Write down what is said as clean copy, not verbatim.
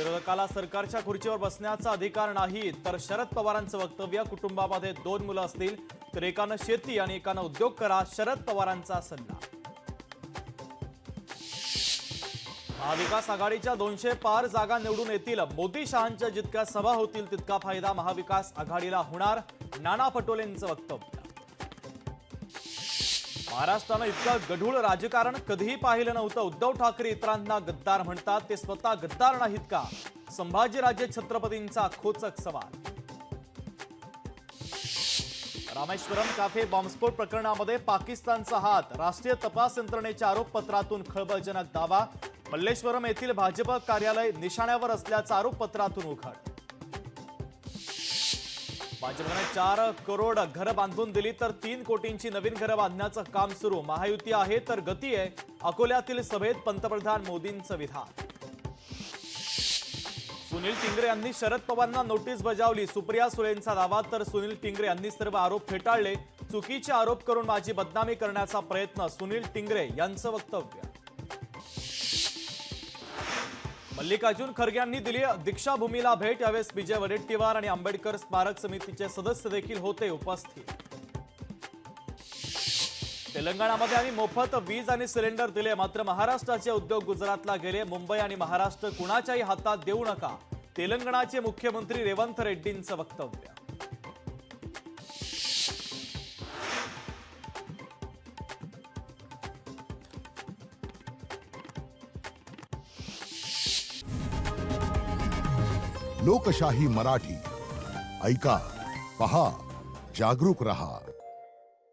विरोधकाला सरकारच्या खुर्चीवर बसण्याचा अधिकार नाही, तर शरद पवारांचं वक्तव्य. कुटुंबामध्ये 2 मुलं असतील तर एकानं शेती आणि एकानं उद्योग करा, शरद पवारांचा सल्ला. महाविकास आघाडीच्या 200 पार जागा निवडून येतील. मोदी शहांच्या जितक्या सभा होतील तितका फायदा महाविकास आघाडीला होणार, नाना पटोलेंचं वक्तव्य. महाराष्ट्रानं इतकं गढूळ राजकारण कधीही पाहिलं नव्हतं. उद्धव ठाकरे इतरांना गद्दार म्हणतात, ते स्वतः गद्दार नाहीत का? संभाजीराजे छत्रपतींचा खोचक सवाल. रामेश्वरम कॅफे बॉम्बस्फोट प्रकरणामध्ये पाकिस्तानचा हात, राष्ट्रीय तपास यंत्रणेच्या आरोपपत्रातून खळबळजनक दावा. मल्लेश्वरम येथील भाजप कार्यालय निशाण्यावर असल्याचं आरोपपत्रातून उघड. भाजपने 4 करोड घरं बांधून दिली तर 3 कोटींची नवीन घरं बांधण्याचं काम सुरू. महायुती आहे तर गती आहे, अकोल्यातील सभेत पंतप्रधान मोदींचं विधान. सुनील टिंगरे यांनी शरद पवारांना नोटीस बजावली. सुप्रिया सुळेंचा दावा, तर सुनील टिंगरे यांनी सर्व आरोप फेटाळले. चुकीचे आरोप करून माझी बदनामी करण्याचा प्रयत्न, सुनील टिंगरे यांचं वक्तव्य. मल्लिकार्जुन खरगे यांनी दिली दीक्षाभूमीला भेट. यावेळेस विजय वडेट्टीवार आणि आंबेडकर स्मारक समितीचे सदस्य देखील होते उपस्थित. तेलंगणामध्ये आणि मोफत वीज आणि सिलेंडर दिले, मात्र महाराष्ट्राचे उद्योग गुजरातला गेले. मुंबई आणि महाराष्ट्र कुणाच्याही हातात देऊ नका, तेलंगणाचे मुख्यमंत्री रेवंत रेड्डींचं वक्तव्य. लोकशाही मराठी ऐका, पहा, जागरूक रहा.